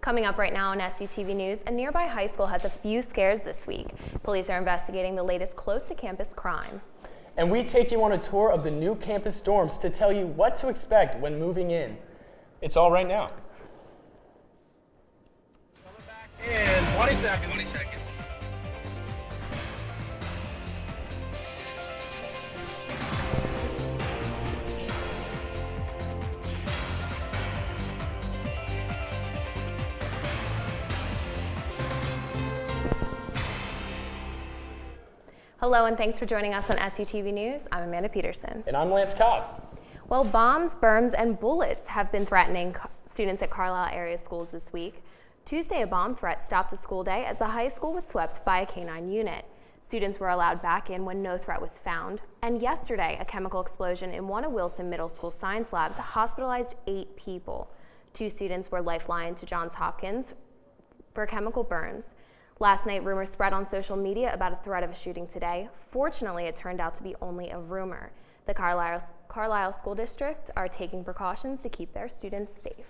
Coming up right now on SUTV News, a nearby high school has a few scares this week. Police are investigating the latest close-to-campus crime. And we take you on a tour of the new campus dorms to tell you what to expect when moving in. It's all right now. Coming back in 20 seconds. Hello and thanks for joining us on SUTV News. I'm Amanda Peterson. And I'm Lance Cobb. Well, bombs, berms, and bullets have been threatening students at Carlisle area schools this week. Tuesday, a bomb threat stopped the school day as the high school was swept by a K-9 unit. Students were allowed back in when no threat was found. And yesterday, a chemical explosion in one of Wilson Middle School science labs hospitalized 8 people. 2 students were lifelined to Johns Hopkins for chemical burns. Last night, rumors spread on social media about a threat of a shooting today. Fortunately, it turned out to be only a rumor. The Carlisle School District are taking precautions to keep their students safe.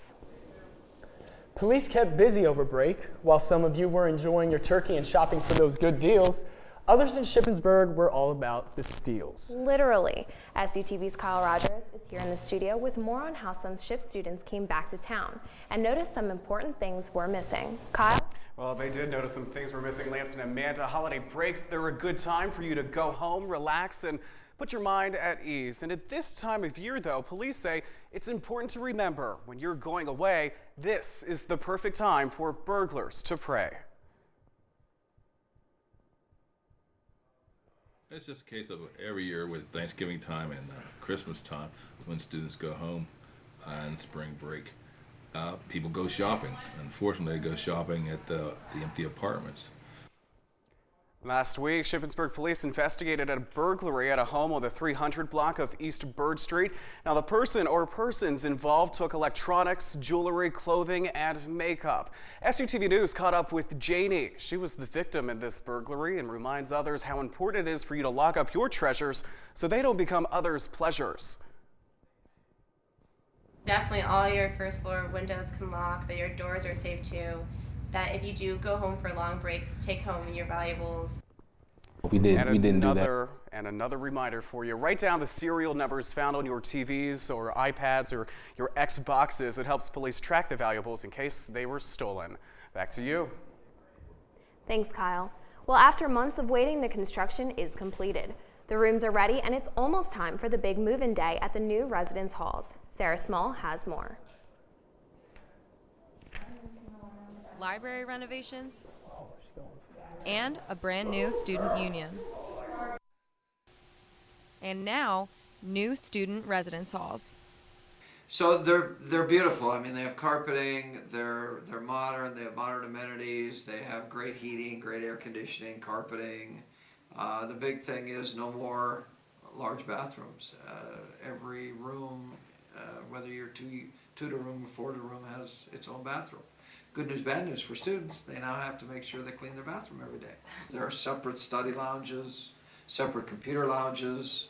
Police kept busy over break. While some of you were enjoying your turkey and shopping for those good deals, others in Shippensburg were all about the steals. Literally. SUTV's Kyle Rogers is here in the studio with more on how some SHIP students came back to town and noticed some important things were missing. Kyle? Well, they did notice some things were missing, Lance and Amanda. Holiday breaks, they're a good time for you to go home, relax, and put your mind at ease. And at this time of year, though, police say it's important to remember when you're going away, this is the perfect time for burglars to prey. It's just a case of every year with Thanksgiving time and Christmas time when students go home and spring break. People go shopping. Unfortunately, they go shopping at the empty apartments. Last week, Shippensburg police investigated a burglary at a home on the 300 block of East Bird Street. Now, the person or persons involved took electronics, jewelry, clothing, and makeup. SUTV News caught up with Janie. She was the victim in this burglary and reminds others how important it is for you to lock up your treasures so they don't become others' pleasures. Definitely all your first floor windows can lock, that your doors are safe too, that if you do go home for long breaks, take home your valuables. We didn't do that. And another reminder for you, write down the serial numbers found on your TVs or iPads or your Xboxes. It helps police track the valuables in case they were stolen. Back to you. Thanks, Kyle. Well, after months of waiting, the construction is completed. The rooms are ready and it's almost time for the big move-in day at the new residence halls. Sarah Small has more. Library renovations, and a brand new student union. And now, new student residence halls. So they're beautiful. I mean, they have carpeting, they're modern, they have modern amenities, they have great heating, great air conditioning, carpeting. The big thing is no more large bathrooms. Every room, whether you're two-to room or four-to room, has its own bathroom. Good news, bad news for students, they now have to make sure they clean their bathroom every day. There are separate study lounges, separate computer lounges.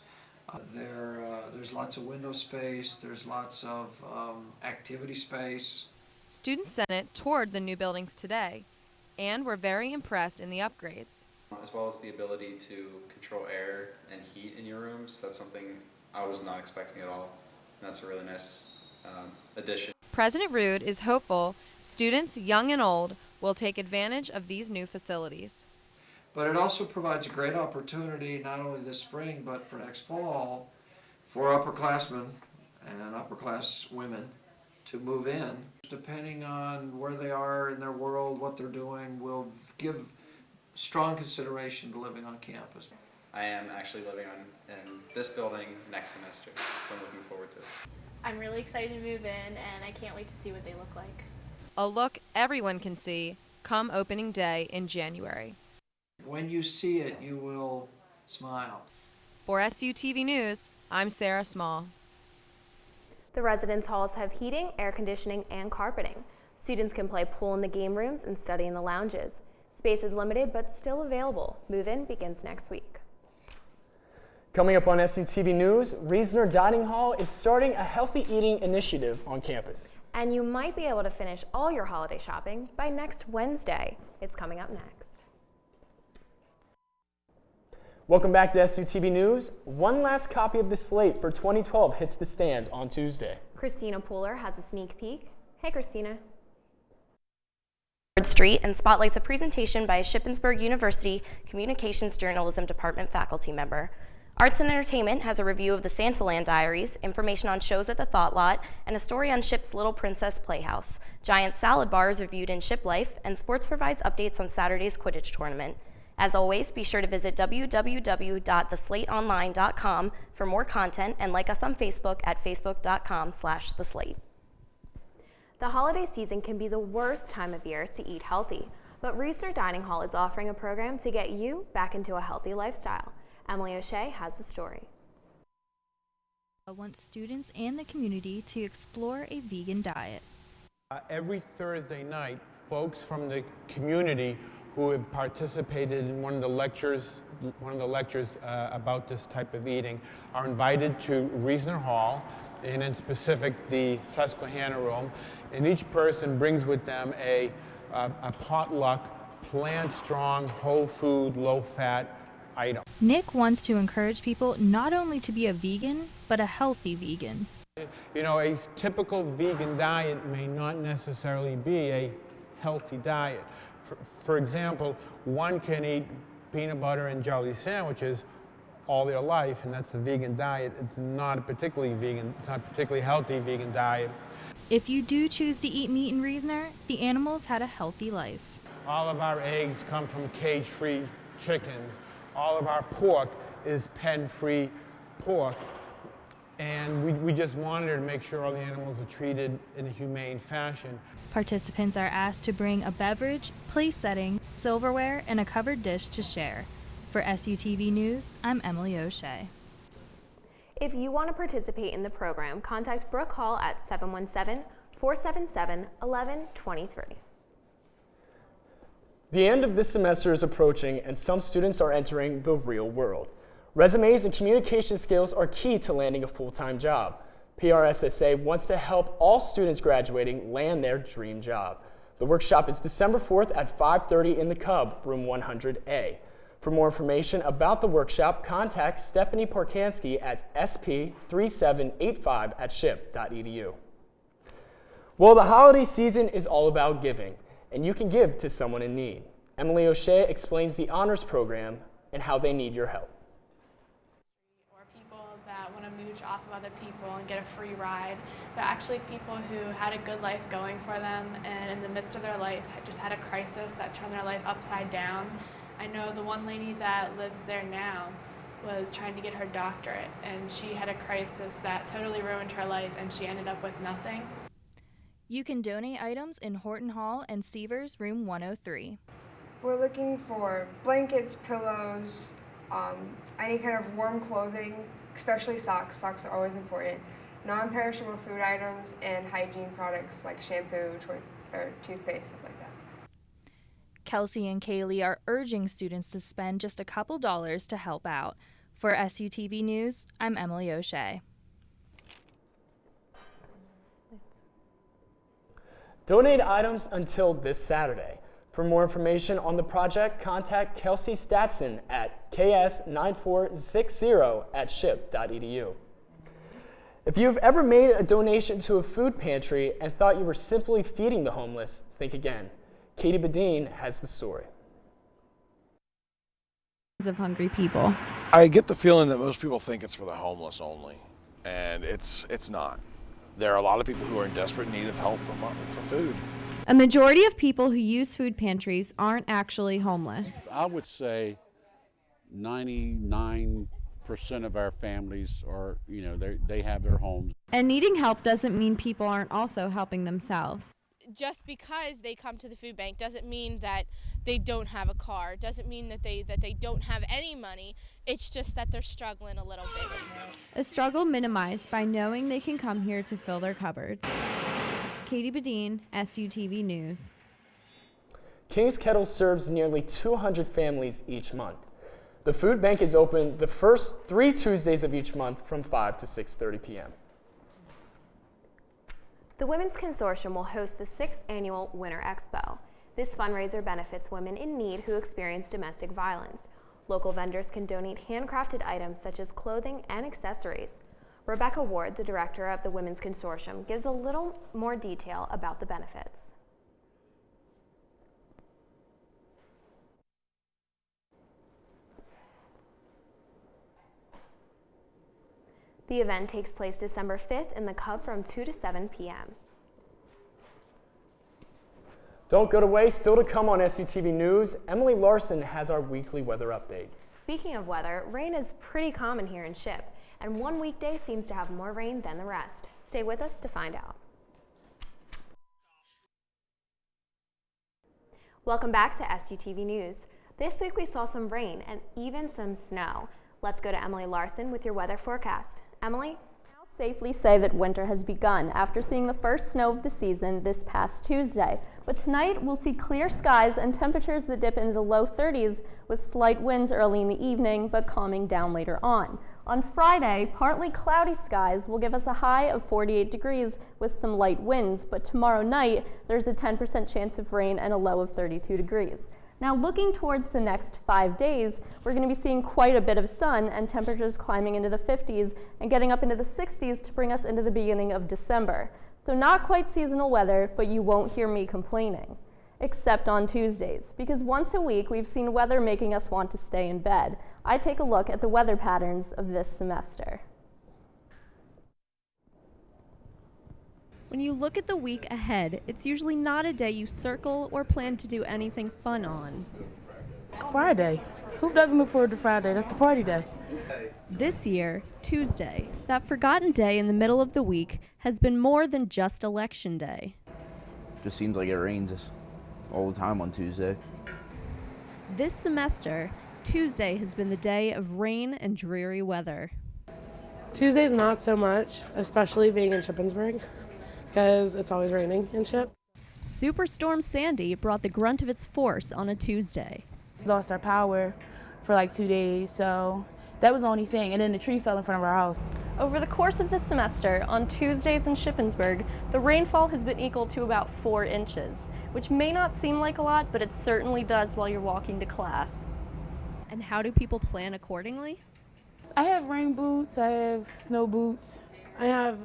There's lots of window space, there's lots of activity space. Student Senate toured the new buildings today and were very impressed in the upgrades. As well as the ability to control air and heat in your rooms. That's something I was not expecting at all. And that's a really nice addition. President Rood is hopeful students, young and old, will take advantage of these new facilities. But it also provides a great opportunity, not only this spring, but for next fall, for upperclassmen and upper-class women to move in. Depending on where they are in their world, what they're doing, will give strong consideration to living on campus. I am actually living in this building next semester, so I'm looking forward to it. I'm really excited to move in, and I can't wait to see what they look like. A look everyone can see come opening day in January. When you see it, you will smile. For SUTV News, I'm Sarah Small. The residence halls have heating, air conditioning, and carpeting. Students can play pool in the game rooms and study in the lounges. Space is limited but still available. Move-in begins next week. Coming up on SUTV News, Reasoner Dining Hall is starting a healthy eating initiative on campus. And you might be able to finish all your holiday shopping by next Wednesday. It's coming up next. Welcome back to SUTV News. One last copy of the Slate for 2012 hits the stands on Tuesday. Christina Pooler has a sneak peek. Hey, Christina. Street and spotlights a presentation by a Shippensburg University Communications Journalism Department faculty member. Arts and Entertainment has a review of the Santaland Diaries, information on shows at the Thought Lot, and a story on Ship's Little Princess Playhouse. Giant Salad Bar is reviewed in Ship Life, and Sports provides updates on Saturday's Quidditch tournament. As always, be sure to visit www.theslateonline.com for more content and like us on Facebook at facebook.com/theslate. The holiday season can be the worst time of year to eat healthy, but Reeser Dining Hall is offering a program to get you back into a healthy lifestyle. Emily O'Shea has the story. Wants students and the community to explore a vegan diet. Every Thursday night, folks from the community who have participated in one of the lectures about this type of eating are invited to Reeser Hall, and in specific the Susquehanna Room, and each person brings with them a potluck, plant-strong, whole food, low-fat item. Nick wants to encourage people not only to be a vegan, but a healthy vegan. You know, a typical vegan diet may not necessarily be a healthy diet. For example, one can eat peanut butter and jelly sandwiches all their life, and that's a vegan diet. It's not a particularly healthy vegan diet. If you do choose to eat meat in Reasoner, the animals had a healthy life. All of our eggs come from cage-free chickens. All of our pork is pen-free pork. And we just monitor to make sure all the animals are treated in a humane fashion. Participants are asked to bring a beverage, place setting, silverware, and a covered dish to share. For SUTV News, I'm Emily O'Shea. If you want to participate in the program, contact Brooke Hall at 717-477-1123. The end of this semester is approaching, and some students are entering the real world. Resumes and communication skills are key to landing a full-time job. PRSSA wants to help all students graduating land their dream job. The workshop is December 4th at 5:30 in the Cub, room 100A. For more information about the workshop, contact Stephanie Porkansky at sp3785@ship.edu. Well, the holiday season is all about giving, and you can give to someone in need. Emily O'Shea explains the honors program and how they need your help. Mooch off of other people and get a free ride. They're actually people who had a good life going for them, and in the midst of their life just had a crisis that turned their life upside down. I know the one lady that lives there now was trying to get her doctorate, and she had a crisis that totally ruined her life, and she ended up with nothing. You can donate items in Horton Hall and Seavers, room 103. We're looking for blankets, pillows, any kind of warm clothing, especially socks. Socks are always important. Non-perishable food items and hygiene products like shampoo or toothpaste, stuff like that. Kelsey and Kaylee are urging students to spend just a couple dollars to help out. For SUTV News, I'm Emily O'Shea. Donate items until this Saturday. For more information on the project, contact Kelsey Statson at ks9460@ship.edu. If you've ever made a donation to a food pantry and thought you were simply feeding the homeless, think again. Katie Badine has the story. Of hungry people. I get the feeling that most people think it's for the homeless only, and it's not. There are a lot of people who are in desperate need of help for food. A majority of people who use food pantries aren't actually homeless. I would say 99% of our families are, they have their homes. And needing help doesn't mean people aren't also helping themselves. Just because they come to the food bank doesn't mean that they don't have a car, doesn't mean that they don't have any money. It's just that they're struggling a little bit. A struggle minimized by knowing they can come here to fill their cupboards. Katie Badine, SUTV News. King's Kettle serves nearly 200 families each month. The food bank is open the first 3 Tuesdays of each month from 5 to 6:30 p.m. The Women's Consortium will host the 6th annual Winter Expo. This fundraiser benefits women in need who experience domestic violence. Local vendors can donate handcrafted items such as clothing and accessories. Rebecca Ward, the director of the Women's Consortium, gives a little more detail about the benefits. The event takes place December 5th in the Cub from 2 to 7 p.m. Don't go to waste. Still to come on SUTV News, Emily Larson has our weekly weather update. Speaking of weather, rain is pretty common here in Ship, and one weekday seems to have more rain than the rest. Stay with us to find out. Welcome back to SUTV News. This week we saw some rain and even some snow. Let's go to Emily Larson with your weather forecast. Emily? Safely say that winter has begun after seeing the first snow of the season this past Tuesday. But tonight we'll see clear skies and temperatures that dip into the low 30s with slight winds early in the evening but calming down later on. On Friday, partly cloudy skies will give us a high of 48 degrees with some light winds, but tomorrow night there's a 10% chance of rain and a low of 32 degrees. Now looking towards the next 5 days, we're going to be seeing quite a bit of sun and temperatures climbing into the 50s and getting up into the 60s to bring us into the beginning of December. So not quite seasonal weather, but you won't hear me complaining. Except on Tuesdays, because once a week we've seen weather making us want to stay in bed. I take a look at the weather patterns of this semester. When you look at the week ahead, it's usually not a day you circle or plan to do anything fun on. Friday. Who doesn't look forward to Friday? That's the party day. This year, Tuesday, that forgotten day in the middle of the week, has been more than just Election Day. Just seems like it rains all the time on Tuesday. This semester, Tuesday has been the day of rain and dreary weather. Tuesdays not so much, especially being in Shippensburg, because it's always raining in Ship. Superstorm Sandy brought the grunt of its force on a Tuesday. We lost our power for like 2 days, so that was the only thing. And then the tree fell in front of our house. Over the course of this semester, on Tuesdays in Shippensburg, the rainfall has been equal to about 4 inches, which may not seem like a lot, but it certainly does while you're walking to class. And how do people plan accordingly? I have rain boots, I have snow boots. I have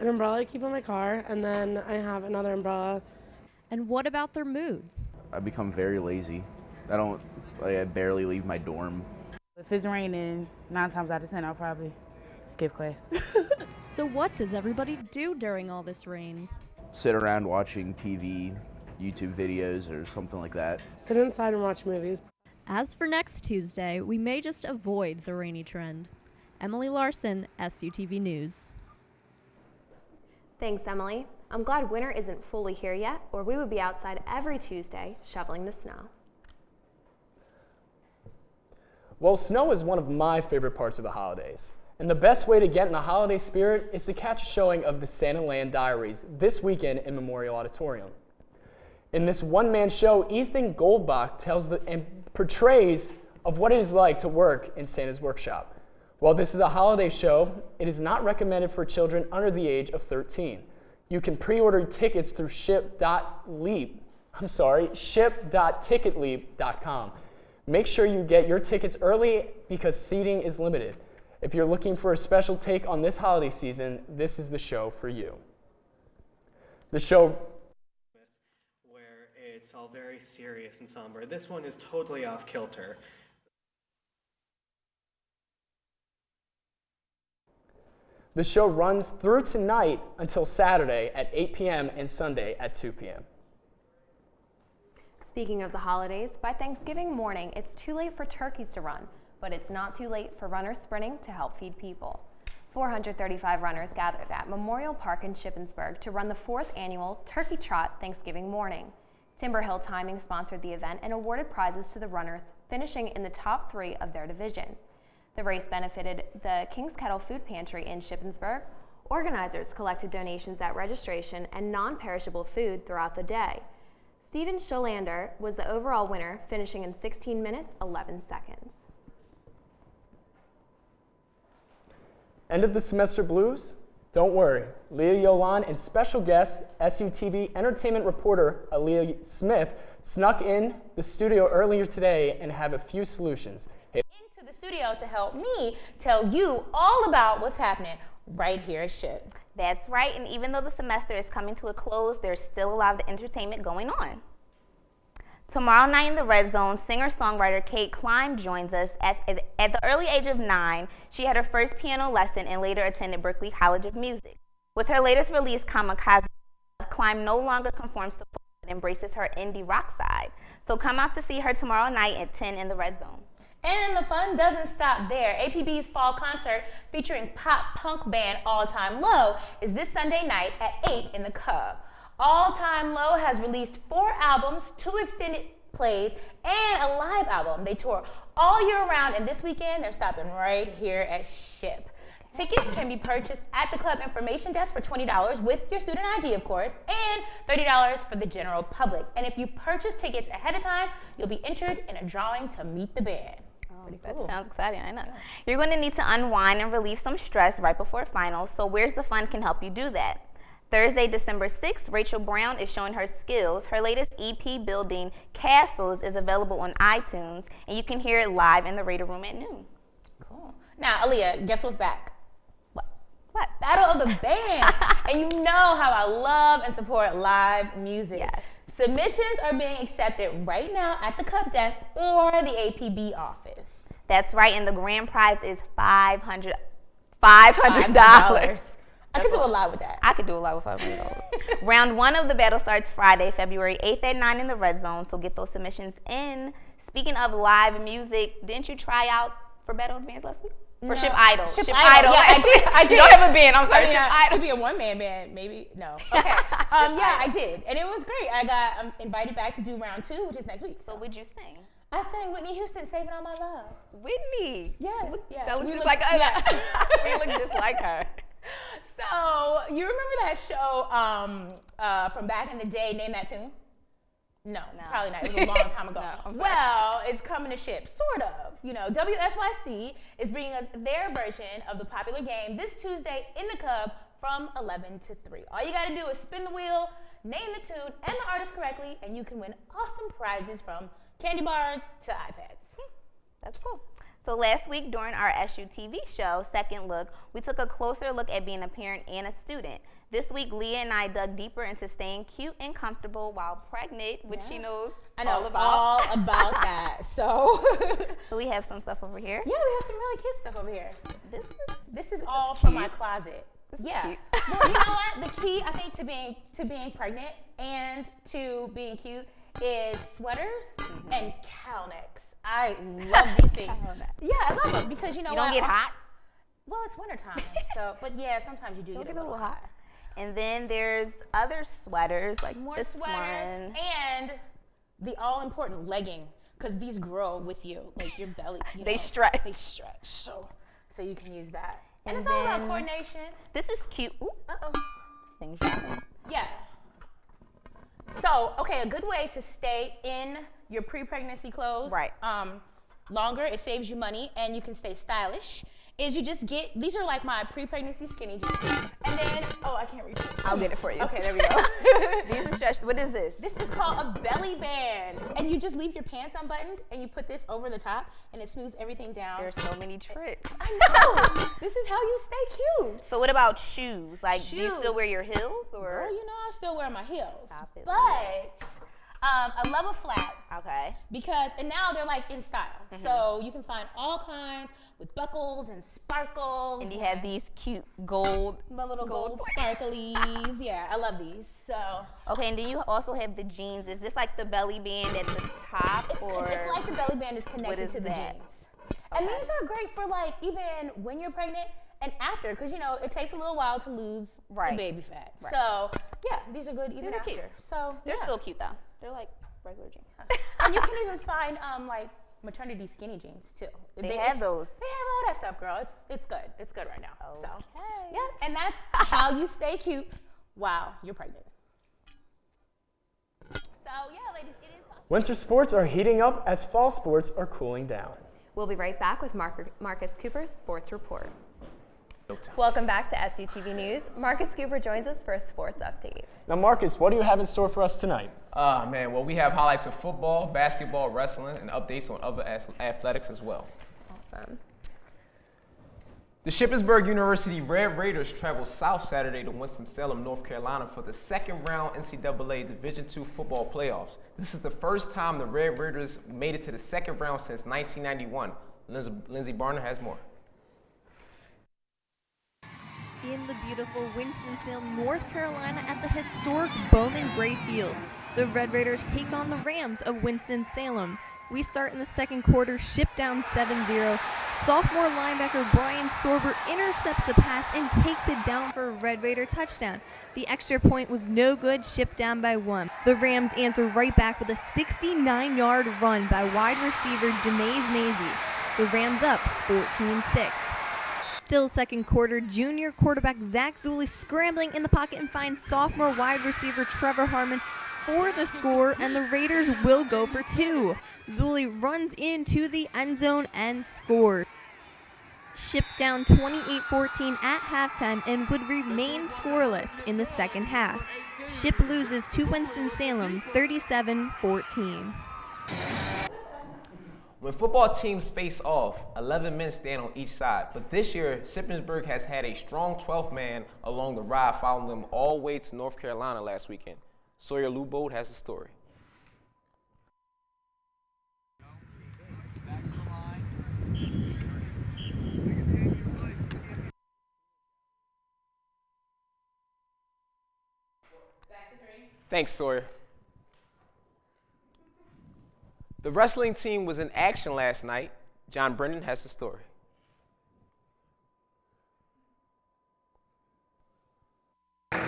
an umbrella to keep in my car, and then I have another umbrella. And what about their mood? I become very lazy. I barely leave my dorm. If it's raining, 9 times out of 10, I'll probably skip class. So what does everybody do during all this rain? Sit around watching TV, YouTube videos, or something like that. Sit inside and watch movies. As for next Tuesday, we may just avoid the rainy trend. Emily Larson, SUTV News. Thanks, Emily. I'm glad winter isn't fully here yet, or we would be outside every Tuesday shoveling the snow. Well, snow is one of my favorite parts of the holidays. And the best way to get in the holiday spirit is to catch a showing of the Santa Land Diaries this weekend in Memorial Auditorium. In this one-man show, Ethan Goldbach tells and portrays of what it is like to work in Santa's workshop. While this is a holiday show, it is not recommended for children under the age of 13. You can pre-order tickets through ship.ticketleap.com. Make sure you get your tickets early because seating is limited. If you're looking for a special take on this holiday season, this is the show for you. The show where it's all very serious and somber. This one is totally off kilter. The show runs through tonight until Saturday at 8 p.m. and Sunday at 2 p.m. Speaking of the holidays, by Thanksgiving morning, it's too late for turkeys to run, but it's not too late for runners sprinting to help feed people. 435 runners gathered at Memorial Park in Shippensburg to run the 4th annual Turkey Trot Thanksgiving morning. Timber Hill Timing sponsored the event and awarded prizes to the runners finishing in the top 3 of their division. The race benefited the King's Kettle Food Pantry in Shippensburg. Organizers collected donations at registration and non-perishable food throughout the day. Steven Scholander was the overall winner, finishing in 16 minutes, 11 seconds. End of the semester blues? Don't worry, Leah Yolan and special guest SUTV entertainment reporter Aaliyah Smith snuck in the studio earlier today and have a few solutions. Into the studio to help me tell you all about what's happening right here at Ship. That's right, and even though the semester is coming to a close, there's still a lot of entertainment going on. Tomorrow night in the Red Zone, singer-songwriter Kate Klein joins us. At the early age of 9, she had her first piano lesson and later attended Berklee College of Music. With her latest release, Kamikaze, Klein no longer conforms to but embraces her indie rock side. So come out to see her tomorrow night at 10 in the Red Zone. And the fun doesn't stop there. APB's fall concert featuring pop-punk band All Time Low is this Sunday night at 8 in the Cub. All Time Low has released 4 albums, 2 extended plays, and a live album. They tour all year round, and this weekend they're stopping right here at Ship. Tickets can be purchased at the club information desk for $20 with your student ID, of course, and $30 for the general public. And if you purchase tickets ahead of time, you'll be entered in a drawing to meet the band. That sounds exciting, I know. You're going to need to unwind and relieve some stress right before finals, so Where's the Fun can help you do that. Thursday, December 6th, Rachel Brown is showing her skills. Her latest EP, Building Castles, is available on iTunes, and you can hear it live in the Raider Room at noon. Cool. Now, Aaliyah, guess what's back? What? Battle of the Band. And you know how I love and support live music. Yes. Submissions are being accepted right now at the Cup desk or the APB office. That's right, and the grand prize is $500. I could do a lot with that. I could do a lot with $500. Round 1 of the battle starts Friday, February 8th at 9 in the Red Zone, so get those submissions in. Speaking of live music, didn't you try out for Battle of the Bands last week? For Ship Idol. Ship Idol. Yeah, I did. You don't have a band, I'm sorry. I mean, Ship it Idol. could be a one-man band, maybe. No. Okay. Yeah, I did. And it was great. I got invited back to do round 2, which is next week. So what'd you sing? I sang Whitney Houston, Saving All My Love. Whitney? Yes. Yeah. That looks just like us. Yeah. We look just like her. So, you remember that show from back in the day, Name That Tune? No, probably not. It was a long time ago. Well, it's coming to Ship, sort of. You know, WSYC is bringing us their version of the popular game this Tuesday in the Cub from 11 to 3. All you got to do is spin the wheel, name the tune and the artist correctly, and you can win awesome prizes from candy bars to iPads. That's cool. So last week during our SUTV show, Second Look, we took a closer look at being a parent and a student. This week, Leah and I dug deeper into staying cute and comfortable while pregnant, which she knows all about that. So we have some stuff over here. Yeah, we have some really cute stuff over here. This is all from my closet. This is cute. Well, you know what? The key, I think, to being pregnant and to being cute is sweaters and cowl necks. I love these things. Yeah, I love them because you know you don't get hot. Well, it's wintertime, so but yeah, sometimes you do get a little hot. And then there's other sweaters like more this sweaters one. and the all-important legging because these grow with you, like your belly. They stretch. They stretch, so you can use that. And it's all about coordination. This is cute. Ooh. Things dropping. Yeah. So, okay, a good way to stay in your pre-pregnancy clothes, longer, it saves you money, and you can stay stylish, is you just get, these are like my pre-pregnancy skinny jeans. And then, I can't reach it. I'll get it for you. Okay, there we go. These are stretched. What is this? This is called a belly band. And you just leave your pants unbuttoned, and you put this over the top, and it smooths everything down. There's so many tricks. I know. This is how you stay cute. So what about shoes? Like, do you still wear your heels? Or? Girl, you know I still wear my heels. Stop it. But I love a flat. Okay. Because, and now they're like in style. So you can find all kinds with buckles and sparkles. And you have these cute gold. My little gold sparklies. Yeah, I love these. So. Okay, and then you also have the jeans. Is this like the belly band at the top? It's like the belly band is connected to the jeans. And these are great for like even when you're pregnant and after, because you know it takes a little while to lose the baby fat. So yeah, these are good even after. Cute. So they're still cute though. They're like regular jeans. And you can even find like maternity skinny jeans too. They have those. They have all that stuff, girl. It's good. It's good right now. Okay. So yeah, and that's how you stay cute while you're pregnant. So yeah, ladies, it is. Winter sports are heating up as fall sports are cooling down. We'll be right back with Marcus Cooper's Sports Report. Welcome back to SUTV News. Marcus Cooper joins us for a sports update. Now, Marcus, what do you have in store for us tonight? Well, we have highlights of football, basketball, wrestling, and updates on other athletics as well. Awesome. The Shippensburg University Red Raiders traveled south Saturday to Winston-Salem, North Carolina for the second round NCAA Division II football playoffs. This is the first time the Red Raiders made it to the second round since 1991. Lindsey Barner has more. In the beautiful Winston-Salem, North Carolina at the historic Bowman Gray Field, the Red Raiders take on the Rams of Winston-Salem. We start in the second quarter, ship down 7-0. Sophomore linebacker Brian Sorber intercepts the pass and takes it down for a Red Raider touchdown. The extra point was no good, shipped down by 1. The Rams answer right back with a 69-yard run by wide receiver Jamaze Nazy. The Rams up 14-6. Still second quarter, junior quarterback Zach Zuley scrambling in the pocket and finds sophomore wide receiver Trevor Harmon for the score, and the Raiders will go for 2. Zuley runs into the end zone and scores. Shipped down 28-14 at halftime and would remain scoreless in the second half. Ship loses to Winston-Salem 37-14. When football teams face off, 11 men stand on each side. But this year, Shippensburg has had a strong 12th man along the ride, following them all the way to North Carolina last weekend. Sawyer Lubold has the story. Thanks, Sawyer. The wrestling team was in action last night. John Brennan has the story. The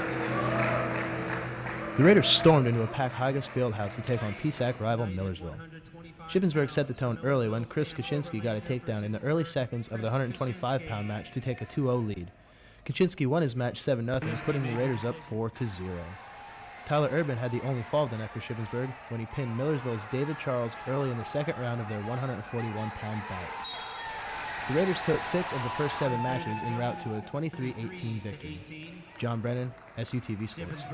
Raiders stormed into a packed Higas Fieldhouse to take on PSAC rival Millersville. Shippensburg set the tone early when Chris Kaczynski got a takedown in the early seconds of the 125-pound match to take a 2-0 lead. Kaczynski won his match 7-0, putting the Raiders up 4-0. Tyler Urban had the only fall tonight for Shippensburg when he pinned Millersville's David Charles early in the second round of their 141-pound bout. The Raiders took 6 of the first 7 matches en route to a 23-18 victory. John Brennan, SUTV Sports.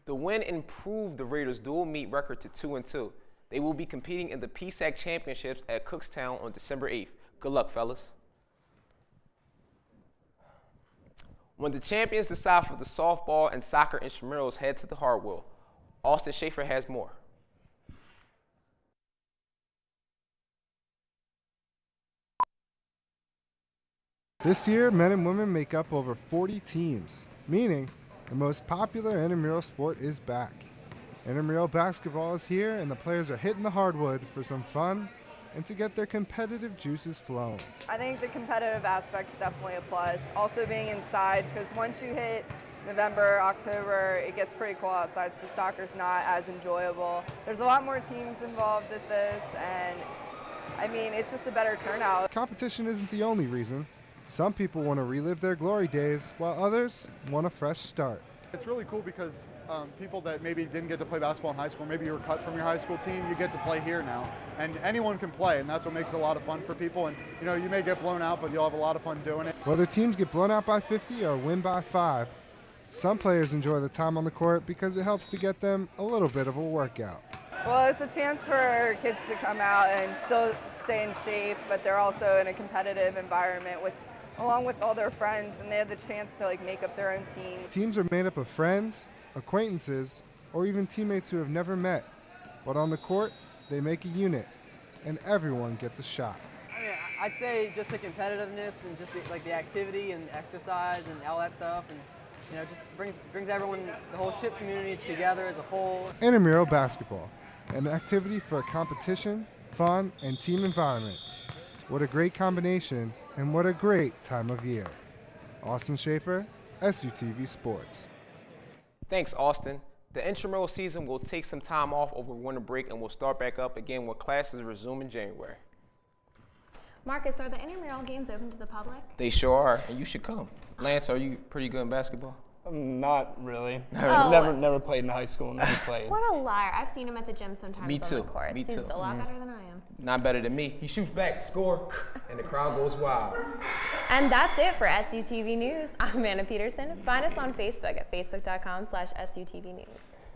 The win improved the Raiders' dual meet record to 2-2. They will be competing in the PSAC Championships at Cookstown on December 8th. Good luck, fellas. When the champions decide for the softball and soccer intramurals, head to the Hardwell. Austin Schaefer has more. This year, men and women make up over 40 teams, meaning the most popular intramural sport is back. Intramural basketball is here, and the players are hitting the hardwood for some fun and to get their competitive juices flowing. I think the competitive aspects definitely a plus. Also being inside, because once you hit November, October, it gets pretty cool outside, so soccer's not as enjoyable. There's a lot more teams involved at this, and I mean, it's just a better turnout. Competition isn't the only reason. Some people want to relive their glory days, while others want a fresh start. It's really cool because people that maybe didn't get to play basketball in high school, maybe you were cut from your high school team, you get to play here now. And anyone can play, and that's what makes it a lot of fun for people. And you know, you may get blown out, but you'll have a lot of fun doing it. Whether teams get blown out by 50 or win by 5, some players enjoy the time on the court because it helps to get them a little bit of a workout. Well, it's a chance for kids to come out and still stay in shape, but they're also in a competitive environment along with all their friends, and they have the chance to make up their own team. Teams are made up of friends, acquaintances, or even teammates who have never met. But on the court, they make a unit, and everyone gets a shot. I mean, I'd say just the competitiveness and just the activity and exercise and all that stuff, and just brings everyone, the whole ship community together as a whole. Intramural basketball, an activity for competition, fun, and team environment. What a great combination, and what a great time of year. Austin Schaefer, SUTV Sports. Thanks, Austin. The intramural season will take some time off over winter break and will start back up again when classes resume in January. Marcus, are the intramural games open to the public? They sure are, and you should come. Lance, are you pretty good in basketball? Not really. Oh. Never played in high school. Never played. What a liar. I've seen him at the gym sometimes Me on too. the court. Me He's too. a lot better than I am. Not better than me. He shoots back, score, and the crowd goes wild. And that's it for SUTV News. I'm Amanda Peterson. Find us on Facebook at facebook.com/SUTV News.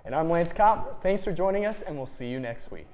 And I'm Lance Kopp. Thanks for joining us, and we'll see you next week.